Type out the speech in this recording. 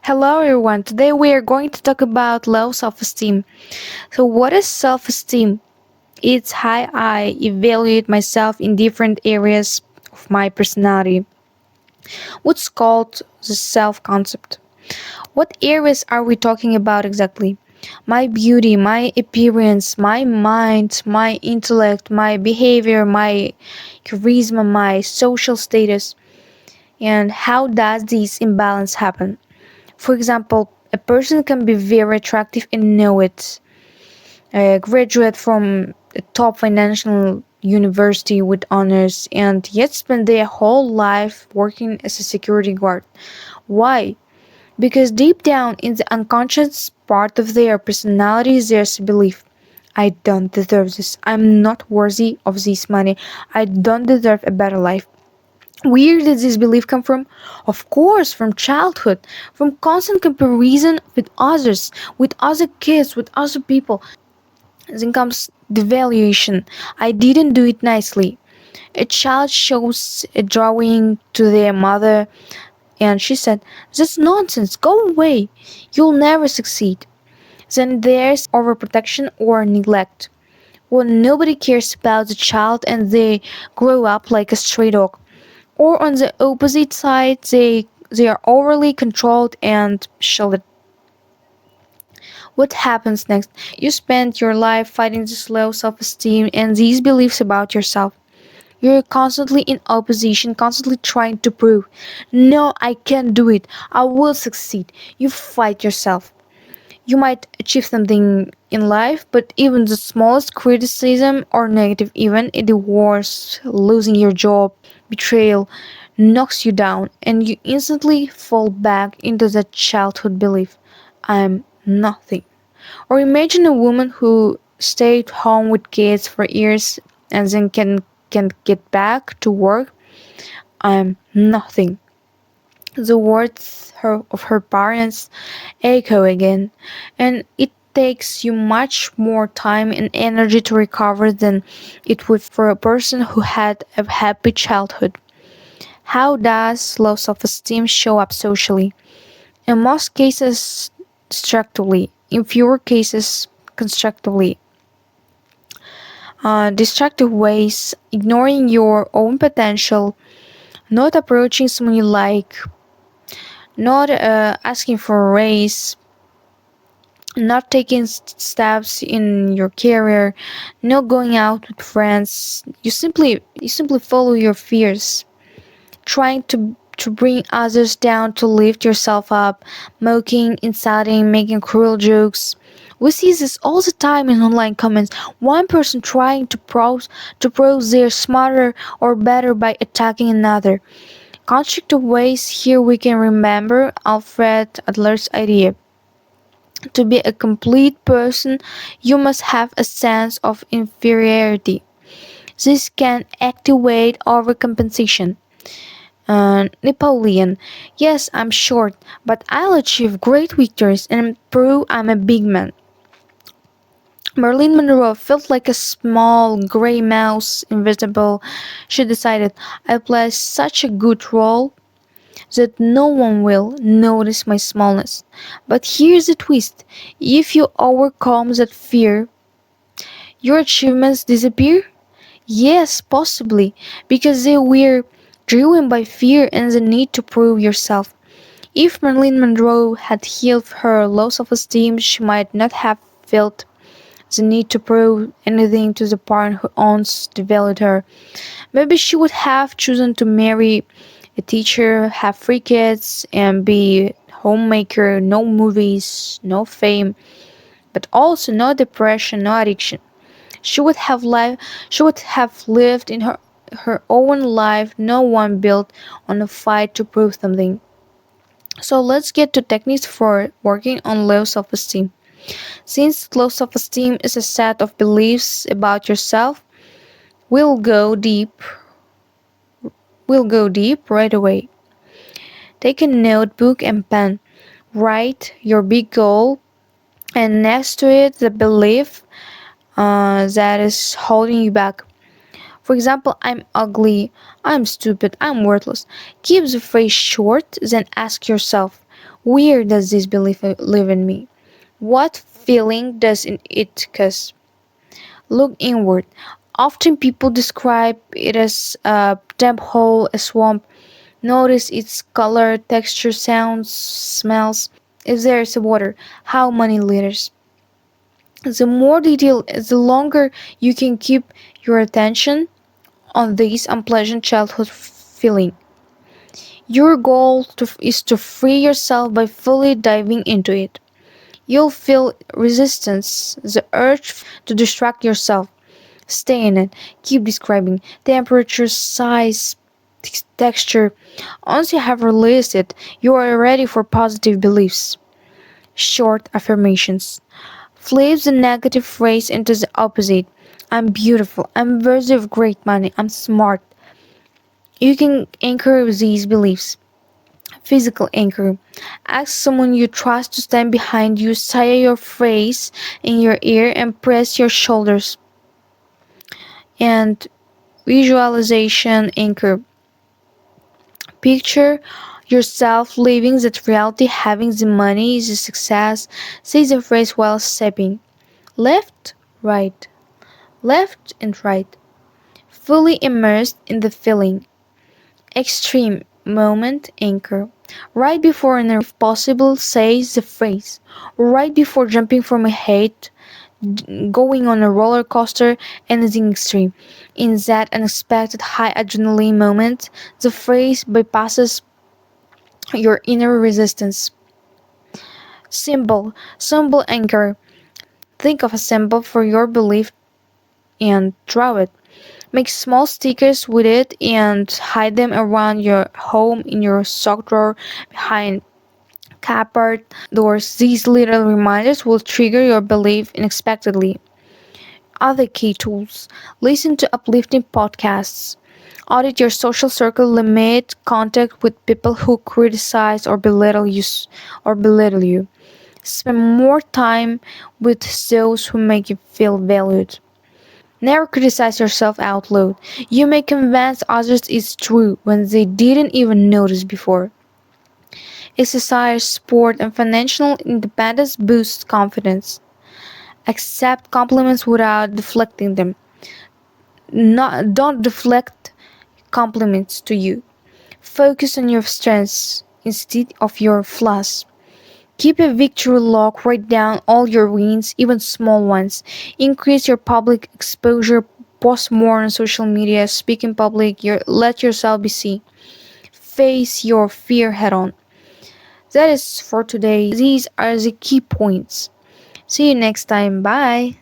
Hello everyone. Today we are going to talk about low self-esteem. So what is self-esteem? It's how I evaluate myself in different areas of my personality. What's called the self-concept. What areas are we talking about exactly? My beauty, my appearance, my mind, my intellect, my behavior, my charisma, my social status, and how does this imbalance happen? For example, a person can be very attractive and know it. A graduate from a top financial university with honors and yet spend their whole life working as a security guard. Why? Because deep down in the unconscious part of their personality there's a belief. I don't deserve this. I'm not worthy of this money. I don't deserve a better life. Where did this belief come from? Of course, from childhood, from constant comparison with others, with other kids, with other people. Then comes devaluation. I didn't do it nicely. A child shows a drawing to their mother and she said, "That's nonsense, go away. You'll never succeed." Then there's overprotection or neglect. When nobody cares about the child and they grow up like a stray dog. Or on the opposite side, they are overly controlled and shielded. What happens next? You spend your life fighting this low self-esteem and these beliefs about yourself. You're constantly in opposition, constantly trying to prove, no, I can do it. I will succeed. You fight yourself. You might achieve something in life, but even the smallest criticism or negative event, a divorce, losing your job, betrayal, knocks you down, and you instantly fall back into that childhood belief I'm nothing. Or imagine a woman who stayed home with kids for years and then can get back to work. I'm nothing. The words of her parents echo again, and it takes you much more time and energy to recover than it would for a person who had a happy childhood. How does low self esteem show up socially? In most cases, destructively, in fewer cases, constructively. Destructive ways, ignoring your own potential, not approaching someone you like, not asking for a raise, not taking steps in your career, not going out with friends. You simply follow your fears, trying to bring others down to lift yourself up, mocking, insulting, making cruel jokes. We see this all the time in online comments. One person trying to prove they're smarter or better by attacking another. Constructive ways here we can remember Alfred Adler's idea. To be a complete person, you must have a sense of inferiority. This can activate overcompensation. Napoleon. Yes, I'm short, but I'll achieve great victories and prove I'm a big man. Marilyn Monroe felt like a small gray mouse, invisible. She decided, I play such a good role that no one will notice my smallness. But here's the twist, if you overcome that fear, your achievements disappear? Yes, possibly, because they were driven by fear and the need to prove yourself. If Marilyn Monroe had healed her low self esteem, she might not have felt the need to prove anything to the partner who owns devalued her. Maybe she would have chosen to marry a teacher, have 3 kids, and be homemaker, no movies, no fame, but also no depression, no addiction. She would have lived in her own life, no one built on a fight to prove something. So let's get to techniques for working on low self-esteem. Since low self-esteem is a set of beliefs about yourself, we'll go deep. We'll go deep right away. Take a notebook and pen. Write your big goal and next to it the belief that is holding you back. For example, I'm ugly, I'm stupid, I'm worthless. Keep the phrase short, then ask yourself, Where does this belief live in me? What feeling does it cause? Look inward. Often people describe it as a damp hole, a swamp. Notice its color, texture, sounds, smells. If there is water, how many liters? The more detail, the longer you can keep your attention on this unpleasant childhood feeling. Your goal is to free yourself by fully diving into it. You'll feel resistance, the urge to distract yourself. Stay in it. Keep describing temperature, size, texture. Once you have released it, you are ready for positive beliefs. Short affirmations. Flip the negative phrase into the opposite. I'm beautiful. I'm worthy of great money. I'm smart. You can anchor these beliefs. Physical anchor. Ask someone you trust to stand behind you, say your phrase in your ear, and press your shoulders. And visualization anchor. Picture yourself living that reality, having the money, the success. Say the phrase while stepping. Left, right, left and right. Fully immersed in the feeling. Extreme moment anchor. Right before an if possible, say the phrase. Right before jumping from a height, going on a roller coaster, anything extreme. In that unexpected high adrenaline moment, the phrase bypasses your inner resistance. Symbol anchor. Think of a symbol for your belief and draw it. Make small stickers with it and hide them around your home, in your sock drawer, behind cupboard doors. These little reminders will trigger your belief unexpectedly. Other key tools. Listen to uplifting podcasts. Audit your social circle. Limit contact with people who criticize or belittle you. Spend more time with those who make you feel valued. Never criticize yourself out loud. You may convince others it's true when they didn't even notice before. Exercise, sport, and financial independence boost confidence. Accept compliments without deflecting them. Don't deflect compliments to you. Focus on your strengths instead of your flaws. Keep a victory log, write down all your wins, even small ones. Increase your public exposure, post more on social media, speak in public, let yourself be seen. Face your fear head on. That is for today. These are the key points. See you next time. Bye.